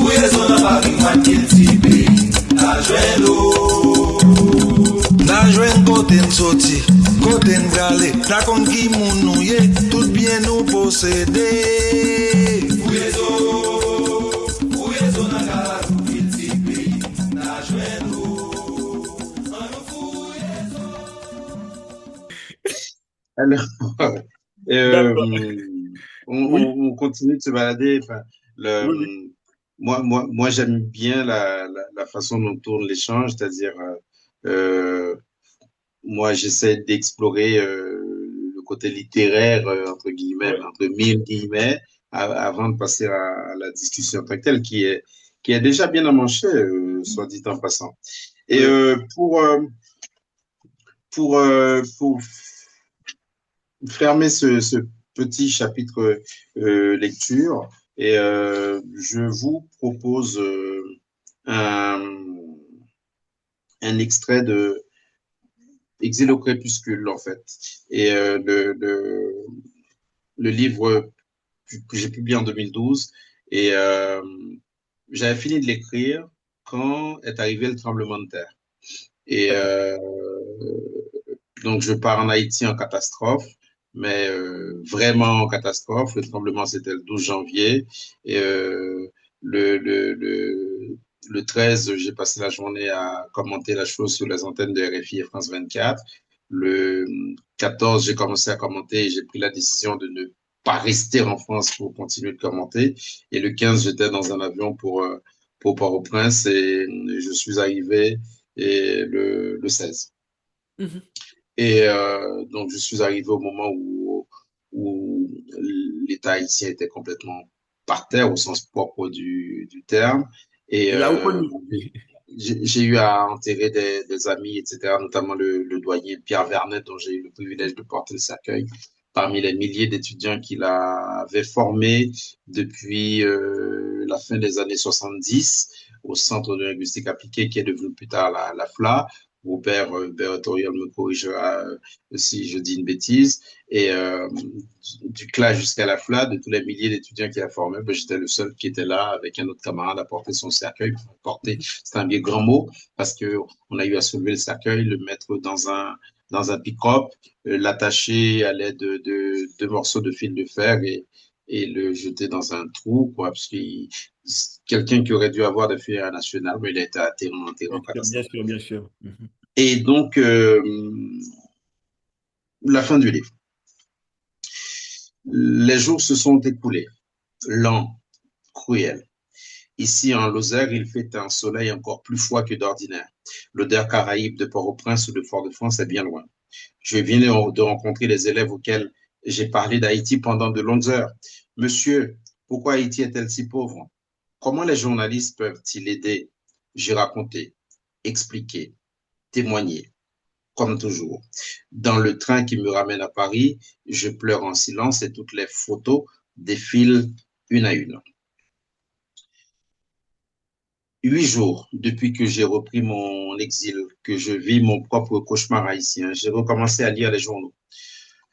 Ouyezo na patrimoine qu'il tipe, la joie l'eau. La joie côté sorti, côté galé, la con qui mounouye, tout bien nous posséder. Ouyezo na gala qu'il tipe, la joie l'eau. Alors, D'accord. Oui, on continue de se balader. Enfin, oui, oui. moi, j'aime bien la façon dont tourne l'échange, c'est-à-dire, euh, moi, j'essaie d'explorer le côté littéraire, Ouais. entre mille guillemets, avant de passer à la discussion en tant que telle, qui est déjà bien amanchée, soit dit en passant. Et Ouais. pour fermer ce petit chapitre lecture, et je vous propose un, un extrait de Exil au crépuscule, en fait. Et le livre que j'ai publié en 2012. Et j'avais fini de l'écrire quand est arrivé le tremblement de terre. Et D'accord. donc, je pars en Haïti en catastrophe, mais vraiment en catastrophe. Le tremblement, c'était le 12 janvier. Et le, le, le, le 13, j'ai passé la journée à commenter la chose sur les antennes de RFI et France 24. Le 14, j'ai commencé à commenter et j'ai pris la décision de ne pas rester en France pour continuer de commenter. Et le 15, j'étais dans un avion pour Port-au-Prince et je suis arrivé le 16. Mhm. Et donc, je suis arrivé au moment où l'État haïtien était complètement par terre, au sens propre du terme. Et Il a reconnu. j'ai eu à enterrer des amis, etc., notamment le doyen Pierre Vernet, dont j'ai eu le privilège de porter le cercueil, parmi les milliers d'étudiants qu'il avait formés depuis la fin des années 70 au Centre de linguistique appliquée, qui est devenu plus tard la FLA. Robert Bertoriol me corrigera si je dis une bêtise. Et du CLA jusqu'à la FLA, de tous les milliers d'étudiants qu'il a formés, ben, j'étais le seul qui était là avec un autre camarade à porter son cercueil. Porter, c'est un bien grand mot parce que on a eu à soulever le cercueil, le mettre dans un pick-up, l'attacher à l'aide de deux morceaux de fil de fer et le jeter dans un trou, quoi, parce que quelqu'un qui aurait dû avoir des filières nationales, mais il a été enterré Bien en sûr, bien catastrophe. sûr, bien sûr. Mhm. Et donc, la fin du livre. Les jours se sont écoulés, lents, cruels. Ici, en Lozère, il fait un soleil encore plus froid que d'ordinaire. L'odeur caraïbe de Port-au-Prince ou de Fort-de-France est bien loin. Je viens de rencontrer les élèves auxquels j'ai parlé d'Haïti pendant de longues heures. Monsieur, pourquoi Haïti est-elle si pauvre? Comment les journalistes peuvent-ils aider? J'ai raconté, expliqué, témoigné, comme toujours. Dans le train qui me ramène à Paris, je pleure en silence et toutes les photos défilent une à une. 8 jours depuis que j'ai repris mon exil, que je vis mon propre cauchemar haïtien, j'ai recommencé à lire les journaux.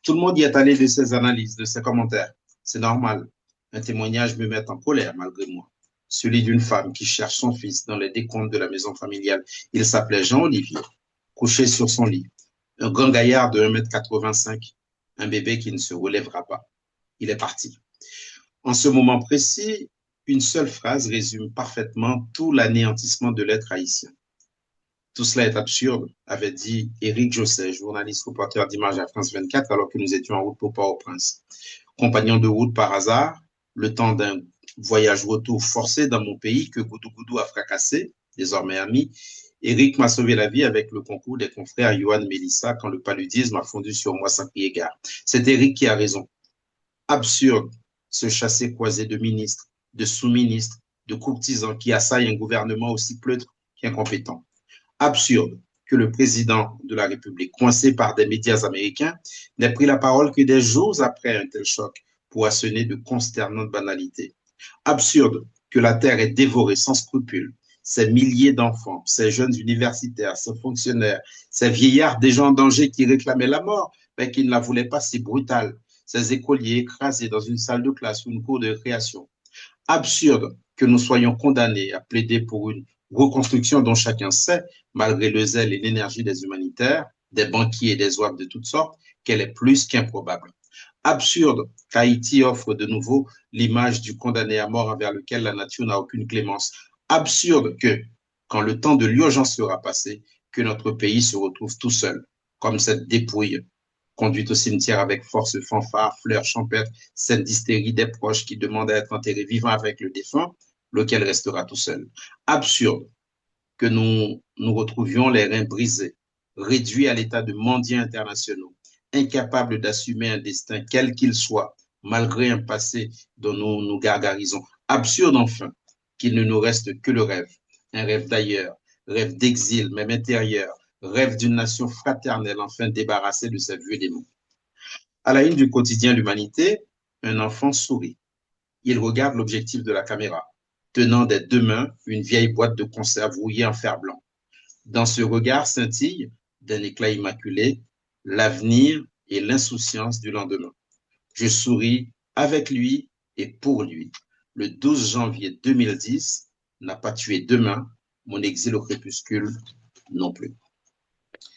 Tout le monde y est allé de ses analyses, de ses commentaires. C'est normal. Un témoignage me met en colère malgré moi. Celui d'une femme qui cherche son fils dans les décombres de la maison familiale. Il s'appelait Jean-Olivier, couché sur son lit. Un grand gaillard de 1,85 m, un bébé qui ne se relèvera pas. Il est parti. En ce moment précis, une seule phrase résume parfaitement tout l'anéantissement de l'être haïtien. Tout cela est absurde, avait dit Éric Josset, journaliste reporter d'images à France 24, alors que nous étions en route pour Port-au-Prince. Compagnon de route par hasard, le temps d'un voyage retour forcé dans mon pays que Goudou Goudou a fracassé, désormais ami, Éric m'a sauvé la vie avec le concours des confrères Yohan Mélissa quand le paludisme a fondu sur moi sans crier gare. C'est Éric qui a raison. Absurde, ce chassé-croisé de ministres, de sous-ministres, de courtisans qui assaillent un gouvernement aussi pleutre qu'incompétent. Absurde que le président de la République, coincé par des médias américains, n'ait pris la parole que des jours après un tel choc pour asséner de consternantes banalités. Absurde que la terre ait dévoré sans scrupule ces milliers d'enfants, ces jeunes universitaires, ces fonctionnaires, ces vieillards déjà en danger qui réclamaient la mort, mais qui ne la voulaient pas si brutale, ces écoliers écrasés dans une salle de classe ou une cour de récréation. Absurde que nous soyons condamnés à plaider pour une reconstruction dont chacun sait, malgré le zèle et l'énergie des humanitaires, des banquiers et des ouaves de toutes sortes, qu'elle est plus qu'improbable. Absurde qu'Haïti offre de nouveau l'image du condamné à mort envers lequel la nature n'a aucune clémence. Absurde que, quand le temps de l'urgence sera passé, que notre pays se retrouve tout seul, comme cette dépouille conduite au cimetière avec force, fanfare, fleurs champêtres, scène d'hystérie des proches qui demandent à être enterrés vivants avec le défunt, lequel restera tout seul. Absurde que nous retrouvions les reins brisés, réduits à l'état de mendiants internationaux, incapables d'assumer un destin quel qu'il soit, malgré un passé dont nous nous gargarisons. Absurde enfin qu'il ne nous reste que le rêve, un rêve d'ailleurs, rêve d'exil, même intérieur, rêve d'une nation fraternelle enfin débarrassée de ses vieux démons. À la une du quotidien L'Humanité, un enfant sourit. Il regarde l'objectif de la caméra, tenant des deux mains une vieille boîte de conserve rouillée en fer blanc. Dans ce regard scintille, d'un éclat immaculé, l'avenir et l'insouciance du lendemain. Je souris avec lui et pour lui. Le 12 janvier 2010 n'a pas tué demain, mon exil au crépuscule non plus.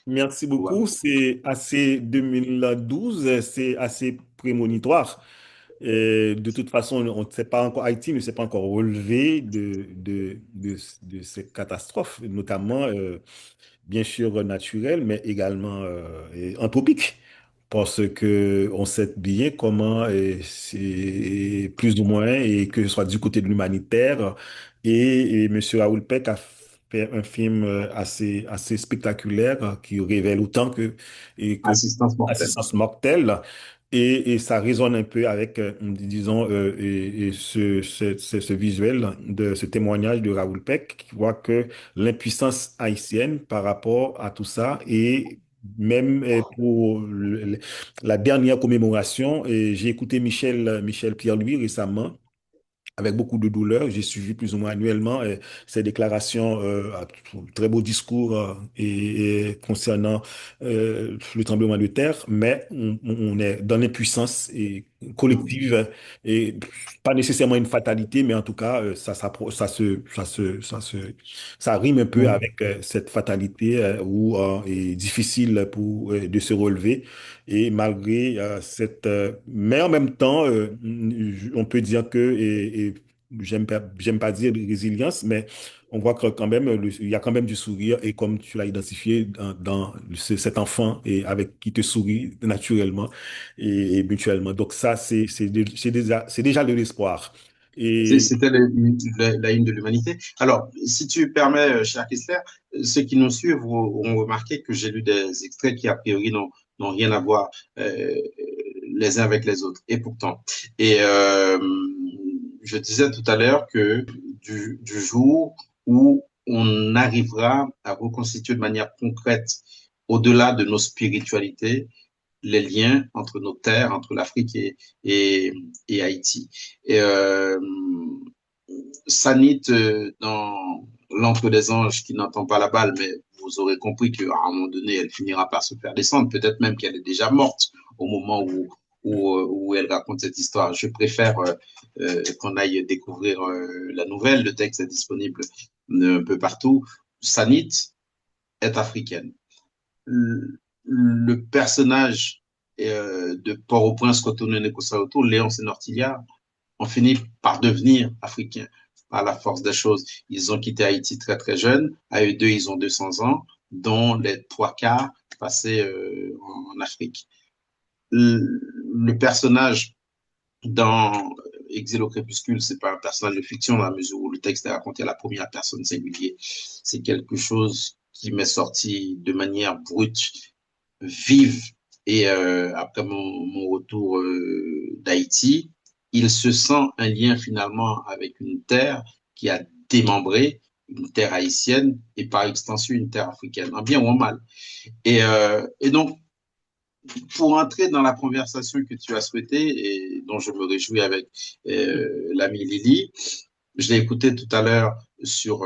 Merci Voilà. beaucoup. C'est assez 2012, c'est assez prémonitoire. De toute façon, on ne sait pas encore, Haïti ne s'est pas encore relevé de ces catastrophes, notamment, bien sûr, naturelles, mais également et anthropiques. Parce que on sait bien comment c'est plus ou moins, et que ce soit du côté de l'humanitaire, et M. Raoul Peck a fait un film assez spectaculaire qui révèle autant que Assistance mortelle. Assistance mortelle. Et ça résonne un peu avec, disons, et ce visuel de ce témoignage de Raoul Peck qui voit que l'impuissance haïtienne par rapport à tout ça, et même pour la dernière commémoration, et j'ai écouté Michel Pierre-Louis récemment avec beaucoup de douleur. J'ai suivi plus ou moins annuellement ses déclarations, très beau discours concernant le tremblement de terre, mais on est dans l'impuissance et collective, et pas nécessairement une fatalité, mais en tout cas, ça rime un peu avec cette fatalité où est difficile de se relever. Et malgré mais en même temps, on peut dire que, et j'aime pas dire résilience, mais on voit que quand même, il y a quand même du sourire, et comme tu l'as identifié dans cet enfant et avec qui te sourit naturellement et mutuellement. Donc ça, c'est déjà de l'espoir. Et C'était la une de l'Humanité. Alors, si tu permets, cher Kessler, ceux qui nous suivent auront remarqué que j'ai lu des extraits qui, a priori, n'ont rien à voir les uns avec les autres. Et pourtant, je disais tout à l'heure que du jour où on arrivera à reconstituer de manière concrète, au-delà de nos spiritualités, les liens entre nos terres, entre l'Afrique et Haïti. Et Sanit, dans L'Antre des anges qui n'entend pas la balle, mais vous aurez compris qu'à un moment donné, elle finira par se faire descendre. Peut-être même qu'elle est déjà morte au moment où elle raconte cette histoire. Je préfère qu'on aille découvrir la nouvelle. Le texte est disponible un peu partout. Sanit est africaine. Le personnage de Port-au-Prince, Cotonou et Sao, Léonce et Nortilla, ont fini par devenir africains par la force des choses. Ils ont quitté Haïti très très jeunes. À eux deux, ils ont 200 ans, dont les trois quarts passés en Afrique. Le personnage dans Exil au crépuscule, c'est pas un personnage de fiction dans la mesure où le texte est raconté à la première personne singulier. C'est quelque chose qui m'est sorti de manière brute, vive. Et après mon retour d'Haïti, il se sent un lien finalement avec une terre qui a démembré, une terre haïtienne et par extension une terre africaine, en bien ou en mal. Et donc, pour entrer dans la conversation que tu as souhaitée et dont je me réjouis avec l'ami Lily, je l'ai écouté tout à l'heure sur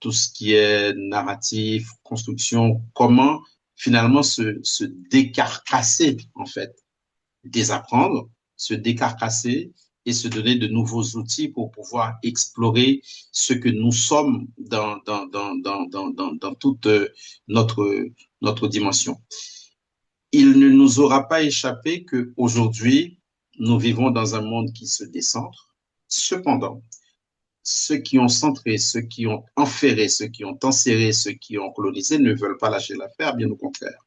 tout ce qui est narratif, construction, comment finalement se décarcasser, en fait, désapprendre, se décarcasser et se donner de nouveaux outils pour pouvoir explorer ce que nous sommes dans toute notre dimension. Il ne nous aura pas échappé qu'aujourd'hui, nous vivons dans un monde qui se décentre. Cependant, ceux qui ont centré, ceux qui ont enferré, ceux qui ont enserré, ceux qui ont colonisé ne veulent pas lâcher l'affaire, bien au contraire.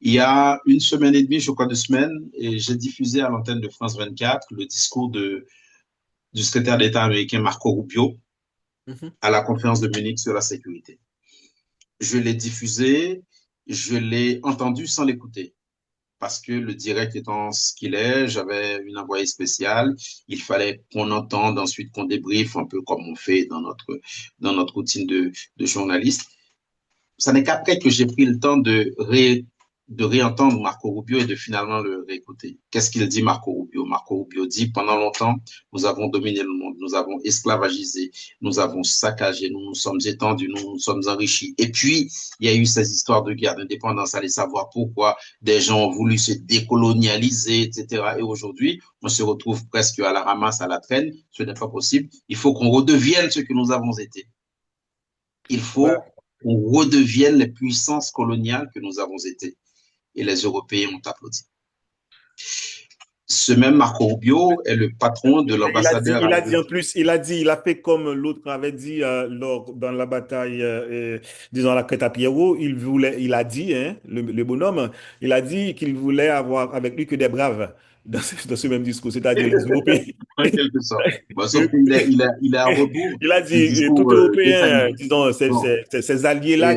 Il y a une semaine et demie, je crois 2 semaines, et j'ai diffusé à l'antenne de France 24 le discours du secrétaire d'État américain Marco Rubio à la conférence de Munich sur la sécurité. Je l'ai diffusé, je l'ai entendu sans l'écouter. Parce que le direct étant ce qu'il est, j'avais une envoyée spéciale. Il fallait qu'on entende, ensuite qu'on débriefe un peu comme on fait dans notre routine de journaliste. Ça n'est qu'après que j'ai pris le temps de réentendre Marco Rubio et de finalement le réécouter. Qu'est-ce qu'il dit, Marco Rubio? Marco Rubio dit, pendant longtemps, nous avons dominé le monde, nous avons esclavagisé, nous avons saccagé, nous nous sommes étendus, nous nous sommes enrichis. Et puis, il y a eu ces histoires de guerre d'indépendance, allez savoir pourquoi des gens ont voulu se décolonialiser, etc. Et aujourd'hui, on se retrouve presque à la ramasse, à la traîne. Ce n'est pas possible. Il faut qu'on redevienne ce que nous avons été. Il faut qu'on redevienne les puissances coloniales que nous avons été. Et les Européens ont applaudi. Ce même Marco Rubio est le patron de l'ambassadeur. Il a dit en plus, il a fait comme l'autre avait dit dans la bataille, disons la crête à Pierrot, il a dit, hein, le bonhomme, il a dit qu'il voulait avoir avec lui que des braves dans ce même discours, c'est-à-dire les Européens. En quelque sorte. Bon, sauf qu'il est à rebours. Il a dit, tout Européen, disons, ces alliés-là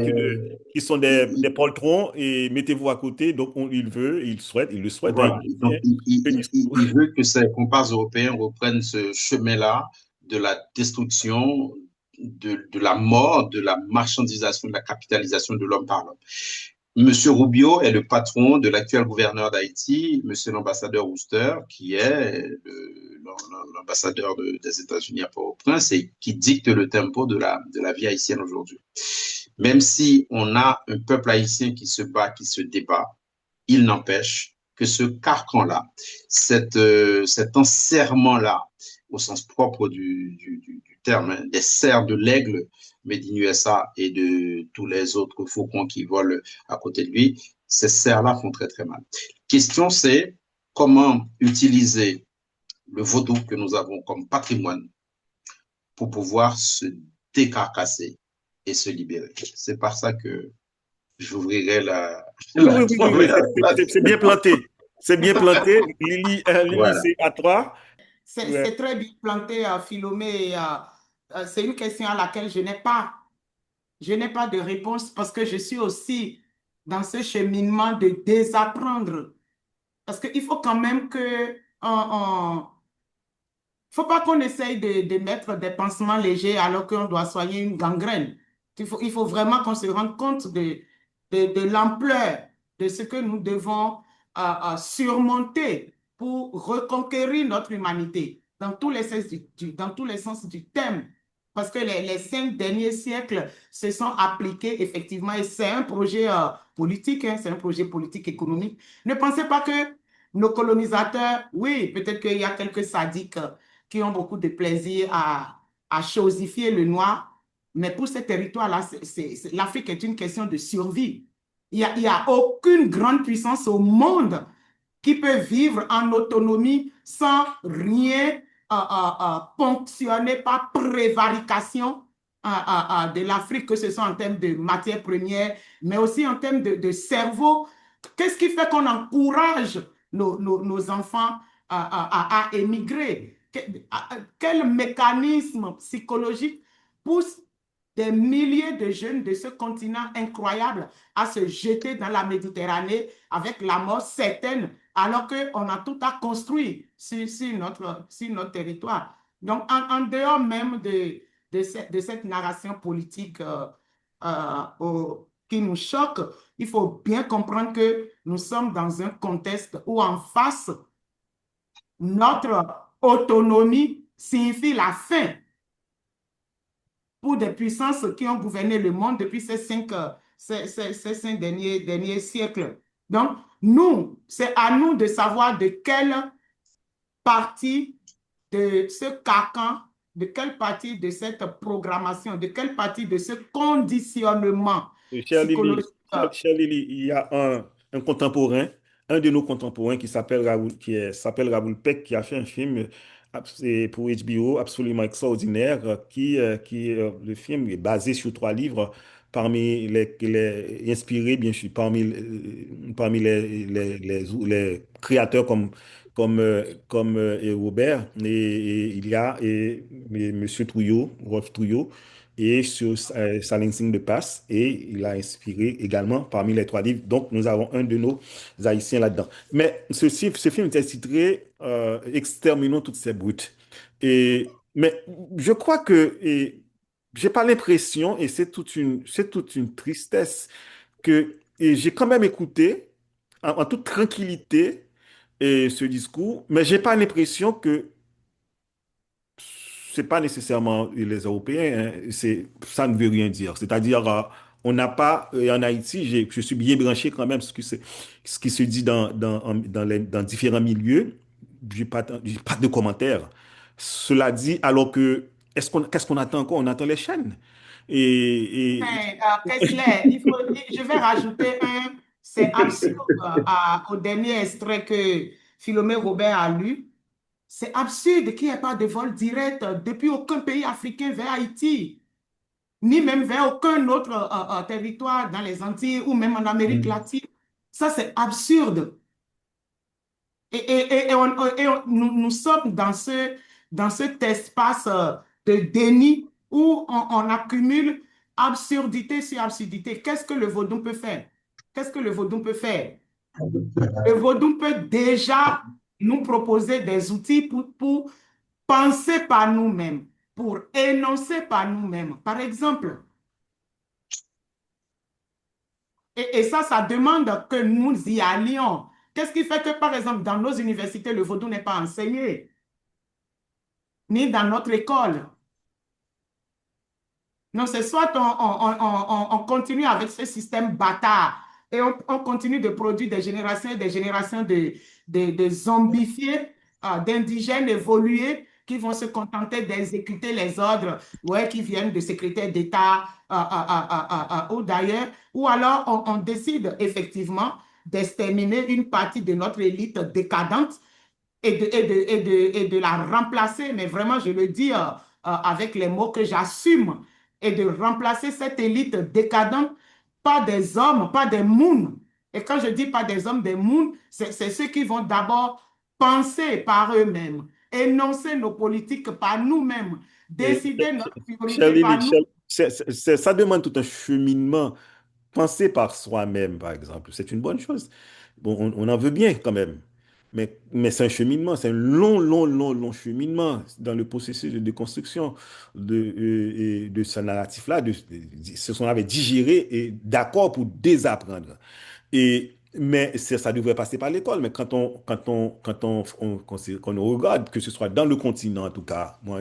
qui sont des poltrons, et mettez-vous à côté. Donc, il le souhaite. Voilà. Hein, Donc, il veut que ses compars européens reprennent ce chemin-là de la destruction, de la mort, de la marchandisation, de la capitalisation de l'homme par l'homme. Monsieur Rubio est le patron de l'actuel gouverneur d'Haïti, monsieur l'ambassadeur Wooster, qui est l'ambassadeur des États-Unis à Port-au-Prince et qui dicte le tempo de la vie haïtienne aujourd'hui. Même si on a un peuple haïtien qui se bat, qui se débat, il n'empêche que ce carcan-là, cet enserrement-là, au sens propre du terme, hein, des serres de l'aigle made in USA et de tous les autres faucons qui volent à côté de lui, ces serres-là font très très mal. Question, c'est comment utiliser le vaudou que nous avons comme patrimoine pour pouvoir se décarcasser et se libérer. C'est par ça que j'ouvrirai oui, c'est bien planté. C'est bien planté. Lily, voilà. c'est à toi. C'est très bien planté, Philomé. C'est une question à laquelle je n'ai pas de réponse parce que je suis aussi dans ce cheminement de désapprendre. Parce qu'il faut quand même que faut pas qu'on essaye de mettre des pansements légers alors qu'on doit soigner une gangrène. Il faut vraiment qu'on se rende compte de l'ampleur de ce que nous devons surmonter pour reconquérir notre humanité dans tous les sens du terme. Parce que les 5 derniers siècles se sont appliqués effectivement et c'est un projet politique, hein, c'est un projet politique économique. Ne pensez pas que nos colonisateurs, oui, peut-être qu'il y a quelques sadiques qui ont beaucoup de plaisir à chosifier le noir, mais pour ces territoires-là, l'Afrique est une question de survie. Il n'y a aucune grande puissance au monde qui peut vivre en autonomie sans rien ponctionner par prévarication de l'Afrique, que ce soit en termes de matières premières, mais aussi en termes de cerveau. Qu'est-ce qui fait qu'on encourage nos enfants à émigrer? Quel mécanisme psychologique pousse des milliers de jeunes de ce continent incroyable à se jeter dans la Méditerranée avec la mort certaine, alors qu'on a tout à construire sur notre territoire. Donc, en dehors même de cette narration politique qui nous choque, il faut bien comprendre que nous sommes dans un contexte où en face, notre autonomie signifie la fin pour des puissances qui ont gouverné le monde depuis ces cinq derniers siècles. Donc, c'est à nous de savoir de quelle partie de ce carcan, de quelle partie de cette programmation, de quelle partie de ce conditionnement psychologique. Cher Lily, il y a un contemporain, un de nos contemporains qui s'appelle Raoul Peck, qui a fait un film pour HBO absolument extraordinaire, le film est basé sur 3 livres, inspiré bien sûr, parmi les créateurs comme et Robert, et il y a Monsieur Trouillot, Rolf Trouillot, et sur Salin Singh de Passe, et il a inspiré également parmi les 3 livres. Donc, nous avons un de nos Haïtiens là-dedans. Mais ce film est titré Exterminons toutes ces brutes. Mais je crois que j'ai pas l'impression, et c'est toute une tristesse, et j'ai quand même écouté en toute tranquillité ce discours, mais j'ai pas l'impression que c'est pas nécessairement les Européens, hein, ça ne veut rien dire. C'est-à-dire, on n'a pas, en Haïti, je suis bien branché quand même, ce qui se dit dans différents milieux, j'ai pas de commentaires. Cela dit, alors que, qu'est-ce qu'on attend encore? On attend les chaînes. Et, Mais, Kessler, je vais rajouter c'est absurde au dernier extrait que Philomé Robert a lu. C'est absurde qu'il n'y ait pas de vol direct depuis aucun pays africain vers Haïti, ni même vers aucun autre territoire dans les Antilles ou même en Amérique latine. Ça, c'est absurde. Nous sommes dans cet espace de déni où on accumule absurdité sur absurdité. Qu'est-ce que le vaudou peut faire? Qu'est-ce que le vaudou peut faire? Le vaudou peut déjà nous proposer des outils pour penser par nous-mêmes, pour énoncer par nous-mêmes. Par exemple, et ça demande que nous y allions. Qu'est-ce qui fait que, par exemple, dans nos universités, le vaudou n'est pas enseigné, ni dans notre école? Non, c'est soit on continue avec ce système bâtard et on continue de produire des générations et des générations de zombifiés, d'indigènes évolués qui vont se contenter d'exécuter les ordres, ouais, qui viennent de secrétaires d'État ou d'ailleurs, ou alors on décide effectivement d'exterminer une partie de notre élite décadente et de la remplacer, mais vraiment, je le dis avec les mots que j'assume, et de remplacer cette élite décadente par des hommes, pas des moons. Et quand je dis pas des hommes, des moons, c'est ceux qui vont d'abord penser par eux-mêmes, énoncer nos politiques par nous-mêmes, et, décider notre cher priorité Lily, par nous. ça demande tout un cheminement. Penser par soi-même, par exemple, c'est une bonne chose. Bon, on en veut bien quand même. Mais c'est un cheminement, c'est un long cheminement dans le processus de déconstruction de ce narratif-là, ce qu'on avait digéré et d'accord pour désapprendre. Mais ça devrait passer par l'école. Mais quand on regarde, que ce soit dans le continent en tout cas, moi,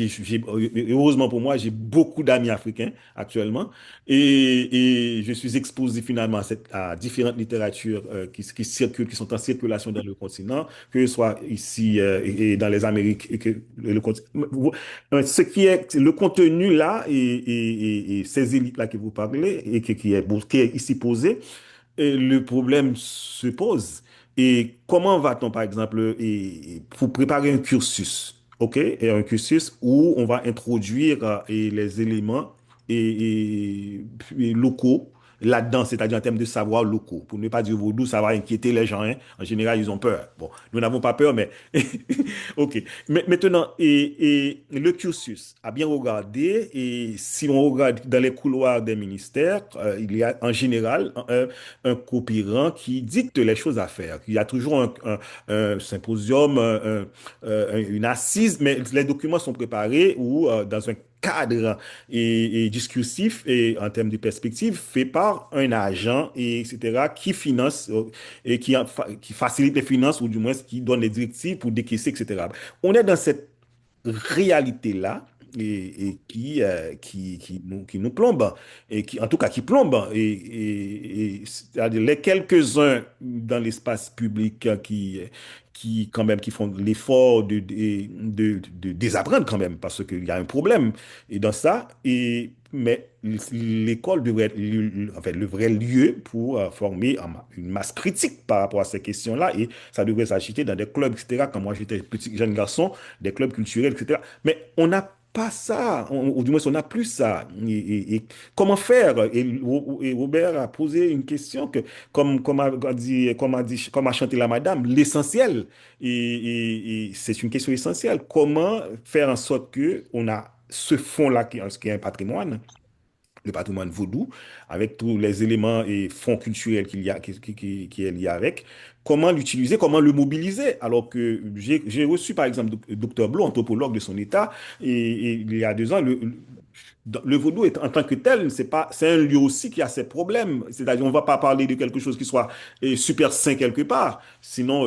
heureusement pour moi, j'ai beaucoup d'amis africains actuellement et je suis exposé finalement à différentes littératures qui circulent, qui sont en circulation dans le continent, que ce soit ici et dans les Amériques et que ce qui est le contenu là et ces élites-là que vous parlez et qui est ici posé, et le problème se pose. Et comment va-t-on, par exemple, pour préparer un cursus, OK? Et un cursus où on va introduire les éléments et locaux là-dedans, c'est-à-dire en termes de savoir locaux. Pour ne pas dire vaudou, ça va inquiéter les gens, hein. En général, ils ont peur. Bon, nous n'avons pas peur, mais OK. Mais maintenant, le cursus, à bien regarder, et si on regarde dans les couloirs des ministères, il y a en général un coopérant qui dicte les choses à faire. Il y a toujours un symposium, une assise, mais les documents sont préparés ou dans un cadre et discursif et en termes de perspective fait par un agent et etc. qui finance et qui facilite les finances ou du moins qui donne les directives pour décaisser etc. On est dans cette réalité-là qui nous plombe, et qui, en tout cas, qui plombe. C'est-à-dire les quelques-uns dans l'espace public quand même, qui font l'effort de désapprendre quand même, parce qu'il y a un problème et dans ça. Mais l'école devrait être en fait, le vrai lieu pour former une masse critique par rapport à ces questions-là. Et ça devrait s'agiter dans des clubs, etc. Quand moi j'étais petit jeune garçon, des clubs culturels, etc. Mais on n'a pas ça, ou du moins on n'a plus ça. Et comment faire? Et Robert a posé une question que, comme a chanté la madame, l'essentiel. Et c'est une question essentielle. Comment faire en sorte que on a ce fonds-là qui est un patrimoine, le patrimoine vaudou, avec tous les éléments et fonds culturels qu'il y a, qui est lié avec, comment l'utiliser, comment le mobiliser. Alors que j'ai reçu, par exemple, Dr. Blanc, anthropologue de son état, et il y a 2 ans, le vaudou en tant que tel, c'est un lieu aussi qui a ses problèmes. C'est-à-dire, on ne va pas parler de quelque chose qui soit super sain quelque part. Sinon,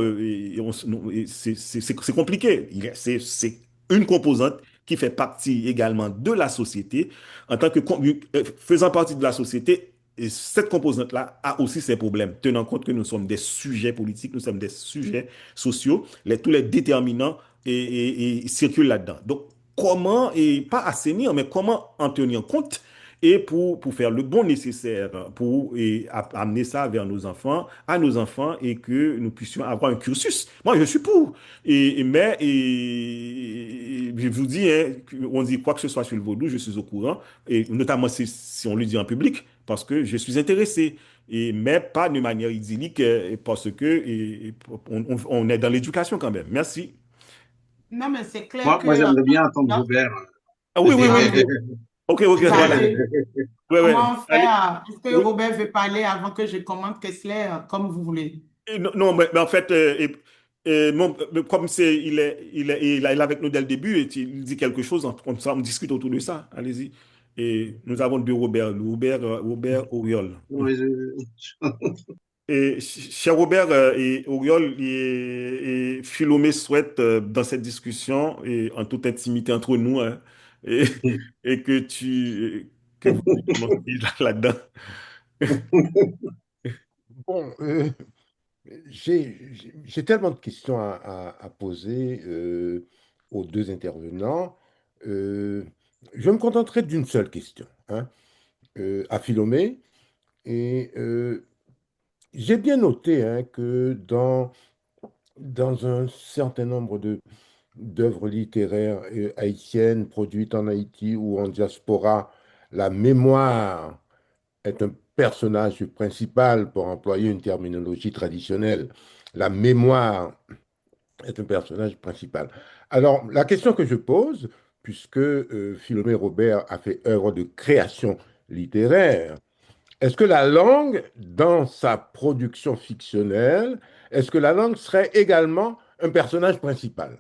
c'est compliqué. C'est une composante qui fait partie également de la société. En tant que faisant partie de la société, et cette composante-là a aussi ses problèmes, tenant compte que nous sommes des sujets politiques, nous sommes des sujets sociaux, tous les déterminants circulent là-dedans. Donc, comment, et pas assainir, mais comment en tenir compte et pour faire le bon nécessaire pour amener ça vers nos enfants, à nos enfants, et que nous puissions avoir un cursus. Moi, je suis pour. Je vous dis, hein, on dit quoi que ce soit sur le vaudou, je suis au courant, et notamment si on le dit en public, parce que je suis intéressé. Mais pas de manière idyllique, parce que on est dans l'éducation quand même. Merci. Non, mais c'est clair Moi, que j'aimerais bien entendre non, Robert. Ah oui, oui, oui. vas-y, Ok, ok, voilà. vas-y. Ouais, ouais. Comment Allez. faire? Est-ce que Oui. Robert veut parler avant que je commente Kessler, comme vous voulez? Non, non, mais en fait, comme il est avec nous dès le début, et il dit quelque chose, comme ça, on discute autour de ça. Allez-y. Et nous avons 2 Robert, Robert Auriol. Oui, Et cher Robert et Auriol, Philomé souhaite, dans cette discussion, et en toute intimité entre nous, hein, et, et que vous vous prononciez là-dedans. Bon, j'ai tellement de questions à poser aux deux intervenants. Euh, je me contenterai d'une seule question, hein, à Philomé. Et j'ai bien noté, hein, que dans un certain nombre d'œuvres littéraires haïtiennes produites en Haïti ou en diaspora, la mémoire est un personnage principal, pour employer une terminologie traditionnelle. La mémoire est un personnage principal. Alors, la question que je pose, puisque Philomé Robert a fait œuvre de création littéraire, est-ce que la langue, dans sa production fictionnelle, est-ce que la langue serait également un personnage principal?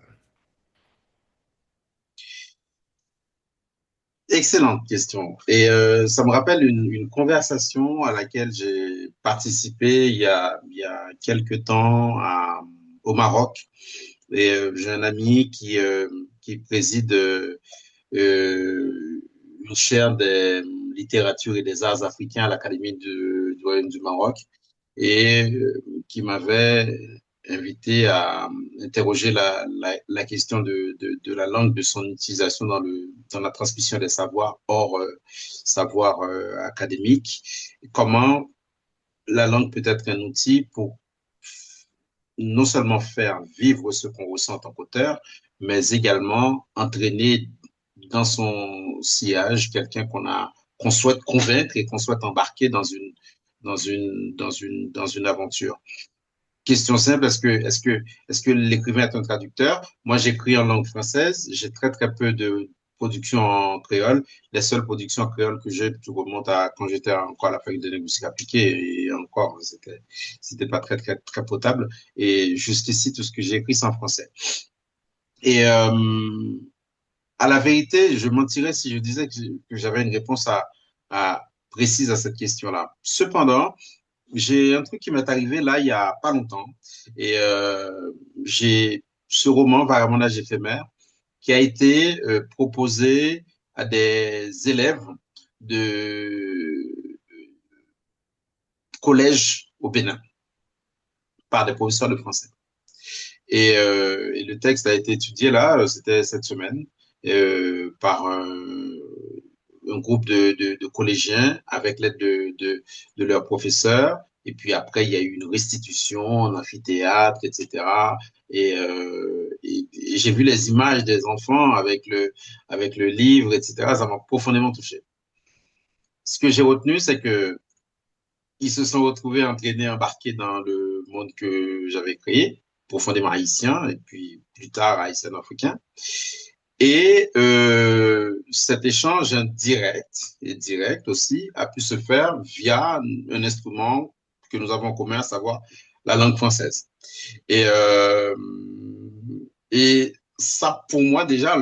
excellente question. Et ça me rappelle une conversation à laquelle j'ai participé il y a quelques temps au Maroc. Et j'ai un ami qui préside une chaire des littératures et des arts africains à l'Académie du Royaume du Maroc et qui m'avait invité à interroger la question de la langue, de son utilisation dans la transmission des savoirs hors savoir académique. Comment la langue peut être un outil pour non seulement faire vivre ce qu'on ressent en tant qu'auteur, mais également entraîner dans son sillage quelqu'un qu'on souhaite convaincre et qu'on souhaite embarquer dans une aventure. Question simple, est-ce que l'écrivain est un traducteur? Moi, j'écris en langue française, j'ai très, très peu de productions en créole. Les seules productions en créole que j'ai, tout remonte à quand j'étais encore à la faculté de linguistique appliquée, et encore, c'était pas très, très, très potable. Et jusqu'ici, tout ce que j'ai écrit, c'est en français. Et à la vérité, je mentirais si je disais que j'avais une réponse précise à cette question-là. Cependant, j'ai un truc qui m'est arrivé là il y a pas longtemps et j'ai ce roman Vagabondage éphémère qui a été proposé à des élèves de collège au Bénin par des professeurs de français. Et le texte a été étudié là, c'était cette semaine, par un groupe de collégiens avec l'aide de leurs professeurs. Et puis après, il y a eu une restitution en amphithéâtre, etc. Et j'ai vu les images des enfants avec le livre, etc. Ça m'a profondément touché. Ce que j'ai retenu, c'est que ils se sont retrouvés entraînés, embarqués dans le monde que j'avais créé, profondément haïtien, et puis plus tard haïtien-africain. Et cet échange indirect et direct aussi a pu se faire via un instrument que nous avons en commun, à savoir la langue française. Et ça, pour moi, déjà,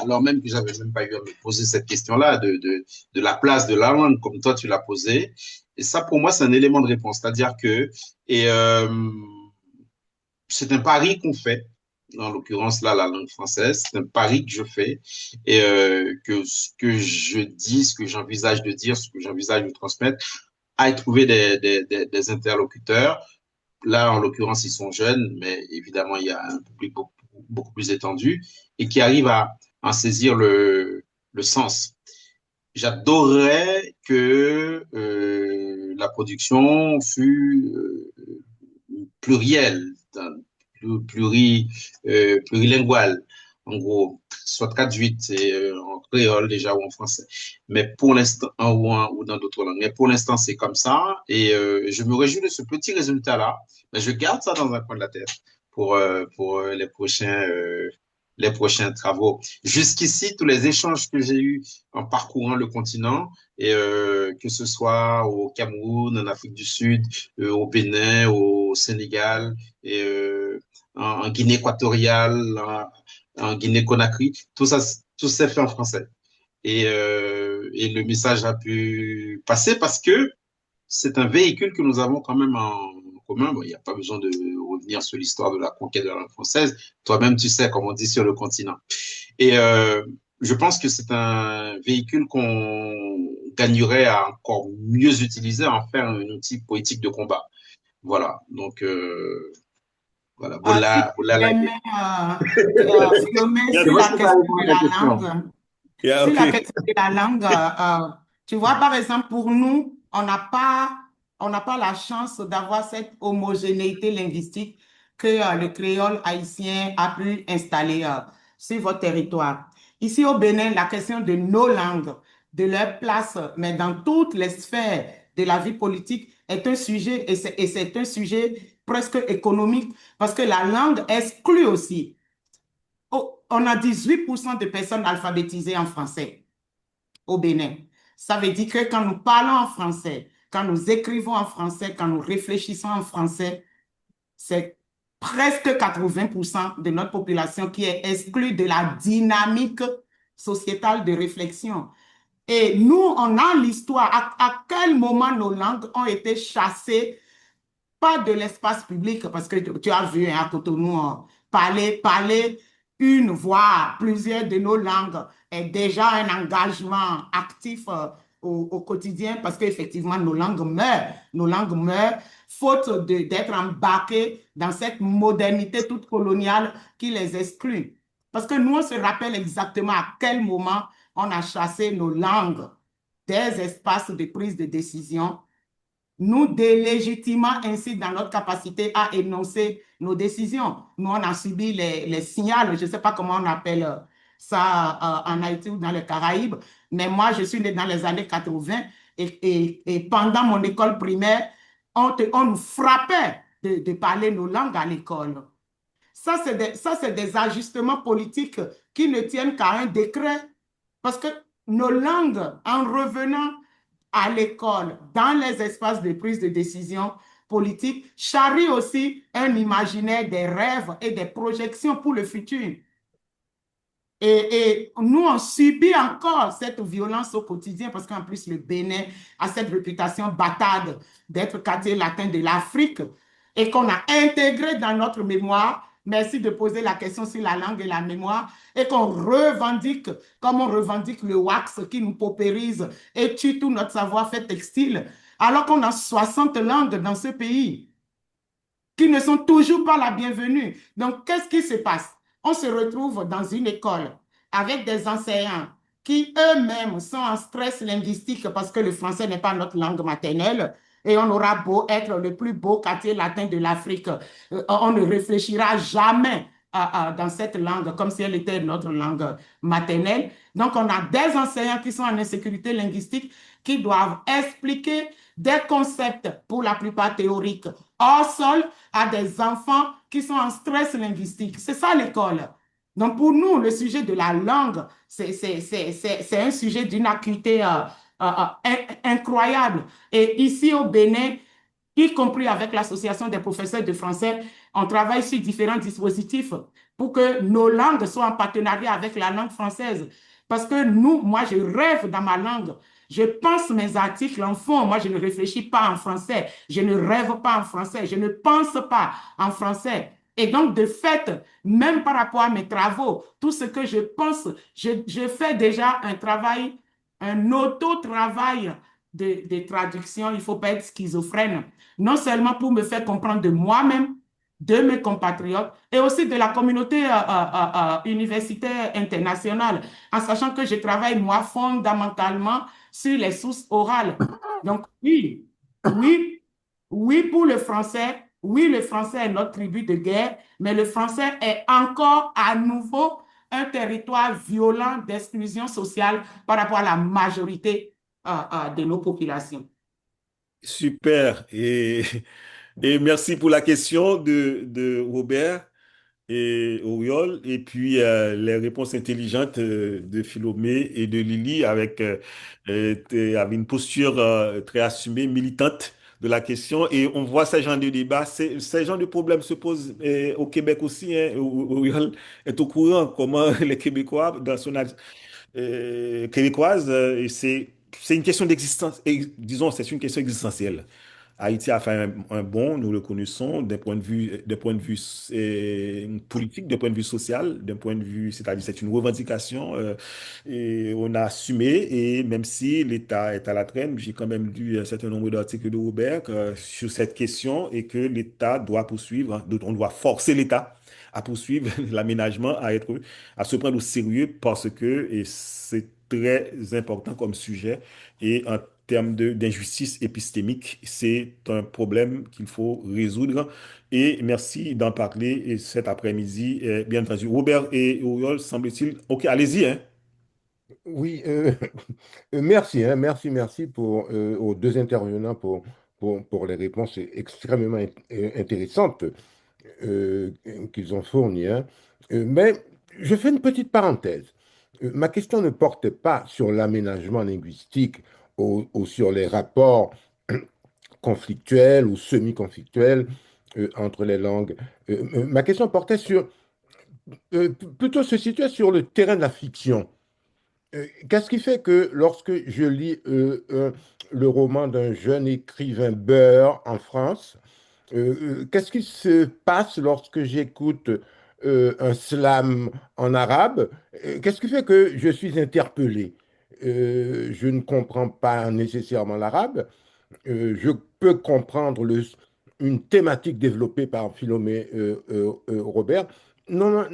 alors même que j'avais même pas eu à me poser cette question-là de la place de la langue, comme toi tu l'as posé, et ça, pour moi, c'est un élément de réponse. C'est-à-dire que c'est un pari qu'on fait, en l'occurrence là, la langue française, c'est un pari que je fais, et que ce que je dis, ce que j'envisage de dire, ce que j'envisage de transmettre, à trouver des interlocuteurs. Là, en l'occurrence, ils sont jeunes, mais évidemment, il y a un public beaucoup plus étendu et qui arrive à en saisir le sens. J'adorerais que la production fût plurielle, plurilinguale, en gros, soit traduite en créole déjà ou en français, mais pour l'instant, ou dans d'autres langues. Mais pour l'instant, c'est comme ça et je me réjouis de ce petit résultat-là. Mais je garde ça dans un coin de la tête pour les prochains travaux. Jusqu'ici, tous les échanges que j'ai eus en parcourant le continent, et que ce soit au Cameroun, en Afrique du Sud, au Bénin, au Sénégal, et en Guinée équatoriale, en Guinée-Conakry, tout s'est fait en français. Et le message a pu passer parce que c'est un véhicule que nous avons quand même en commun. Bon, il n'y a pas besoin de revenir sur l'histoire de la conquête de la langue française. Toi-même, tu sais, comme on dit sur le continent. Et je pense que c'est un véhicule qu'on gagnerait à encore mieux utiliser, à en faire un outil politique de combat. Voilà. Donc, voilà. Si tu permets, Philomène, sur la question de la langue, Yeah, sur la okay. question de la langue, tu vois, par exemple, pour nous, on n'a pas la chance d'avoir cette homogénéité linguistique que le créole haïtien a pu installer sur votre territoire. Ici au Bénin, la question de nos langues, de leur place, mais dans toutes les sphères de la vie politique, est un sujet, et c'est un sujet presque économique, parce que la langue exclut aussi. Oh, on a 18% de personnes alphabétisées en français au Bénin. Ça veut dire que quand nous parlons en français, quand nous écrivons en français, quand nous réfléchissons en français, c'est presque 80% de notre population qui est exclue de la dynamique sociétale de réflexion. Et nous, on a l'histoire. À quel moment nos langues ont été chassées, pas de l'espace public, parce que tu as vu à Cotonou, parler une voix, plusieurs de nos langues est déjà un engagement actif au quotidien, parce qu'effectivement, nos langues meurent, faute d'être embarquées dans cette modernité toute coloniale qui les exclut. Parce que nous, on se rappelle exactement à quel moment on a chassé nos langues des espaces de prise de décision, nous délégitimant ainsi dans notre capacité à énoncer nos décisions. Nous, on a subi les signaux, je ne sais pas comment on appelle ça en Haïti ou dans les Caraïbes, mais moi, je suis né dans les années 80 et pendant mon école primaire, on nous frappait de parler nos langues à l'école. Ça, c'est des ajustements politiques qui ne tiennent qu'à un décret. Parce que nos langues, en revenant à l'école, dans les espaces de prise de décision politique, charrient aussi un imaginaire des rêves et des projections pour le futur. Et nous, on subit encore cette violence au quotidien parce qu'en plus, le Bénin a cette réputation bâtarde d'être quartier latin de l'Afrique et qu'on a intégré dans notre mémoire Merci de poser la question sur la langue et la mémoire et qu'on revendique, comme on revendique le wax qui nous paupérise et tue tout notre savoir-faire textile, alors qu'on a 60 langues dans ce pays qui ne sont toujours pas la bienvenue. Donc, qu'est-ce qui se passe? On se retrouve dans une école avec des enseignants qui eux-mêmes sont en stress linguistique parce que le français n'est pas notre langue maternelle. Et on aura beau être le plus beau quartier latin de l'Afrique, on ne réfléchira jamais dans cette langue comme si elle était notre langue maternelle. Donc, on a des enseignants qui sont en insécurité linguistique qui doivent expliquer des concepts, pour la plupart théoriques, hors sol à des enfants qui sont en stress linguistique. C'est ça l'école. Donc pour nous, le sujet de la langue, c'est un sujet d'une acuité incroyable. Et ici au Bénin, y compris avec l'Association des professeurs de français, on travaille sur différents dispositifs pour que nos langues soient en partenariat avec la langue française. Parce que nous, moi, je rêve dans ma langue. Je pense mes articles en fond. Moi, je ne réfléchis pas en français. Je ne rêve pas en français. Je ne pense pas en français. Et donc, de fait, même par rapport à mes travaux, tout ce que je pense, je fais déjà un travail, un auto-travail de traduction. Il ne faut pas être schizophrène. Non seulement pour me faire comprendre de moi-même, de mes compatriotes et aussi de la communauté universitaire internationale, en sachant que je travaille, moi, fondamentalement sur les sources orales. Donc, oui, oui, oui pour le français. Oui, le français est notre tribut de guerre, mais le français est encore à nouveau un territoire violent d'exclusion sociale par rapport à la majorité de nos populations. Super. Et merci pour la question de Robert et Auriol, et puis les réponses intelligentes de Philomé et de Lily avec une posture très assumée, militante de la question. Et on voit ce genre de débat, ces genres de problèmes se posent au Québec aussi. Hein. Auriol est au courant comment les Québécois, dans son québécoise, et c'est une question d'existence, disons, c'est une question existentielle. Haïti a fait un bond, nous le connaissons, d'un point de vue politique, d'un point de vue social, d'un point de vue, c'est-à-dire c'est une revendication et on a assumé et même si l'État est à la traîne, j'ai quand même lu un certain nombre d'articles de Robert sur cette question et que l'État doit poursuivre, hein, on doit forcer l'État à poursuivre l'aménagement, à se prendre au sérieux parce que et c'est très important comme sujet et en termes d'injustice épistémique, c'est un problème qu'il faut résoudre. Et merci d'en parler cet après-midi, bien entendu. Robert et Auriol, semble-t-il. OK, allez-y, hein. Oui, merci, hein, merci aux deux intervenants pour les réponses extrêmement intéressantes euh, qu'ils ont fournies. Hein. Mais je fais une petite parenthèse. Ma question ne porte pas sur l'aménagement linguistique ou sur les rapports conflictuels ou semi-conflictuels entre les langues. Ma question portait plutôt se situait sur le terrain de la fiction. Qu'est-ce qui fait que lorsque je lis le roman d'un jeune écrivain beurre en France, qu'est-ce qui se passe lorsque j'écoute un slam en arabe? Qu'est-ce qui fait que je suis interpellé? Je ne comprends pas nécessairement l'arabe. Je peux comprendre une thématique développée par Philomé Robert. Non,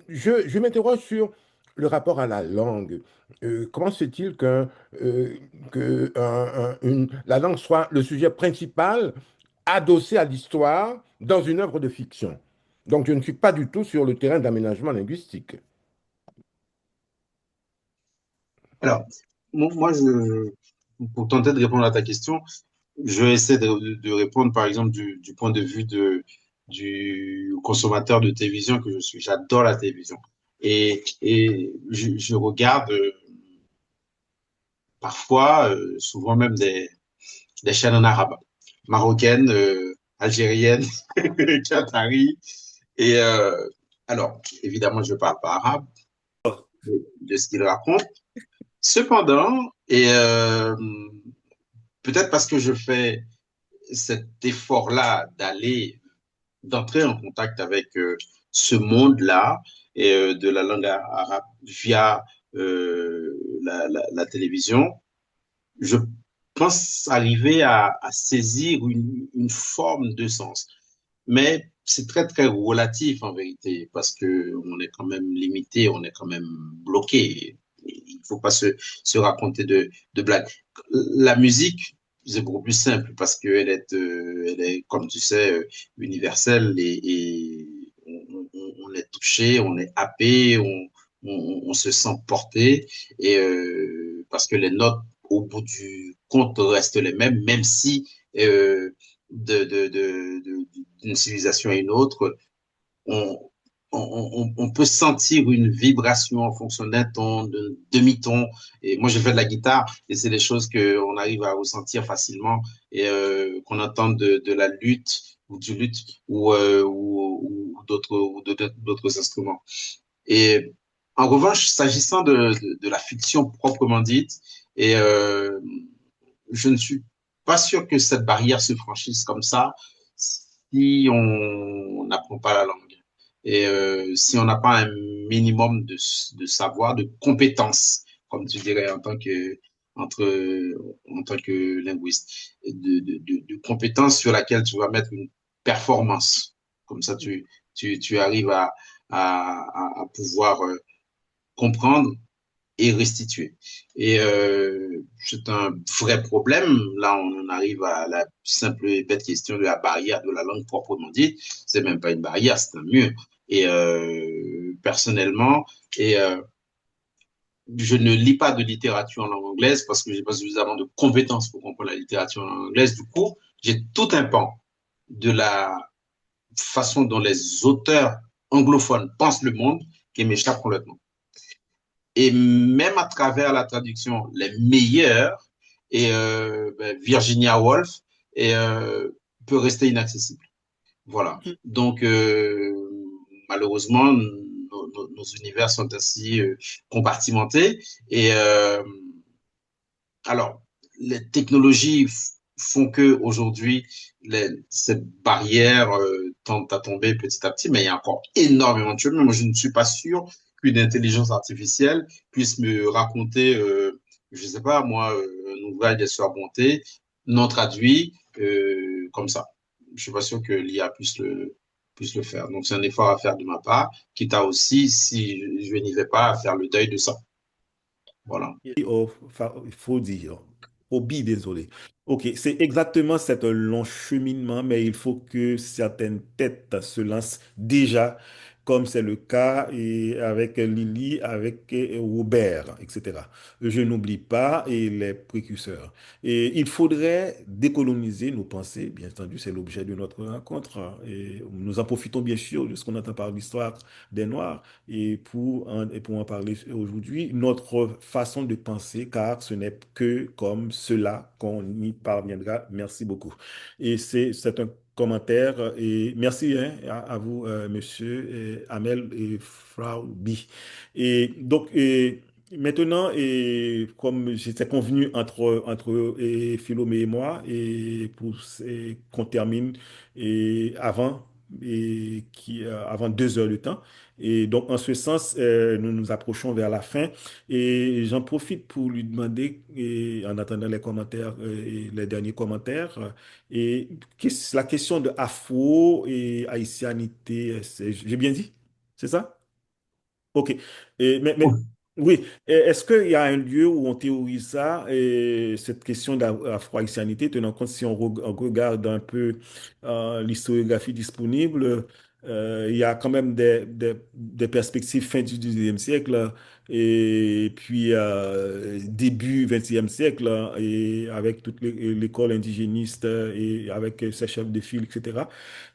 je m'interroge sur le rapport à la langue. Comment se fait-il que la langue soit le sujet principal adossé à l'histoire dans une œuvre de fiction? Donc, je ne suis pas du tout sur le terrain d'aménagement linguistique. Alors, moi, pour tenter de répondre à ta question, je vais essayer de répondre, par exemple, du point de vue du consommateur de télévision que je suis. J'adore la télévision. Et je regarde parfois, souvent même des chaînes en arabe, marocaines, algériennes, qatari. Et alors, évidemment, je ne parle pas arabe de ce qu'ils racontent. Cependant, et peut-être parce que je fais cet effort-là d'aller d'entrer en contact avec ce monde-là et de la langue arabe via la télévision, je pense arriver à saisir une forme de sens. Mais c'est très, très relatif en vérité, parce que on est quand même limité, on est quand même bloqué. Il ne faut pas se raconter de blagues. La musique, c'est beaucoup plus simple parce elle est, comme tu sais, universelle et on est touché, on est happé, on se sent porté et parce que les notes au bout du compte restent les mêmes, même si euh, d'une civilisation à une autre, on, on peut sentir une vibration en fonction d'un ton, d'un demi-ton. Et moi, je fais de la guitare et c'est des choses qu'on arrive à ressentir facilement et qu'on entend de la lutte ou du lutte ou d'autres instruments. Et en revanche, s'agissant de la fiction proprement dite, et je ne suis pas sûr que cette barrière se franchisse comme ça si on n'apprend pas la langue. Et si on n'a pas un minimum de savoir, de compétences, comme tu dirais entre, en tant que linguiste, de compétences sur laquelle tu vas mettre une performance. Comme ça, tu arrives à pouvoir comprendre et restituer. Et c'est un vrai problème. Là, on en arrive à la simple et bête question de la barrière de la langue proprement dite. C'est même pas une barrière, c'est un mur. Et personnellement, et je ne lis pas de littérature en langue anglaise parce que j'ai pas suffisamment de compétences pour comprendre la littérature en langue anglaise. Du coup, j'ai tout un pan de la façon dont les auteurs anglophones pensent le monde qui m'échappe complètement. Et même à travers la traduction, les meilleurs, et Virginia Woolf, et, peut rester inaccessible. Voilà. Donc, malheureusement, nos univers sont ainsi compartimentés. Et alors, les technologies font que aujourd'hui, ces barrières tendent à tomber petit à petit, mais il y a encore énormément de choses. Mais moi, je ne suis pas sûr qu'une intelligence artificielle puisse me raconter, je ne sais pas, moi, un ouvrage des Sœurs Bonté non traduit comme ça. Je ne suis pas sûr que l'IA puisse le faire. Donc, c'est un effort à faire de ma part, quitte à aussi, si je n'y vais pas, à faire le deuil de ça. Voilà. Il faut dire, hobby, désolé. Ok, c'est exactement cet long cheminement, mais il faut que certaines têtes se lancent déjà, comme c'est le cas et avec Lily, avec Robert, etc. Je n'oublie pas et les précurseurs. Et il faudrait décoloniser nos pensées, bien entendu, c'est l'objet de notre rencontre. Et nous en profitons bien sûr de ce qu'on entend par l'histoire des Noirs et pour en parler aujourd'hui, notre façon de penser, car ce n'est que comme cela qu'on y parviendra. Merci beaucoup. Et c'est un commentaire et merci hein, à vous, monsieur Amel et Frau B. Et donc, maintenant, et comme j'étais convenu entre Philomé et moi, qu'on termine avant 2 heures de temps. Et donc, en ce sens, nous nous approchons vers la fin. Et j'en profite pour lui demander, et en attendant les commentaires, et les derniers commentaires, et la question de Afro et haïtianité, j'ai bien dit? C'est ça? OK. Oui, est-ce qu'il y a un lieu où on théorise ça, et cette question d'afro-haïtianité, tenant compte si on regarde un peu l'historiographie disponible, il y a quand même des perspectives fin du 19e siècle et puis début 20e siècle, et avec toute l'école indigéniste et avec ses chefs de file, etc.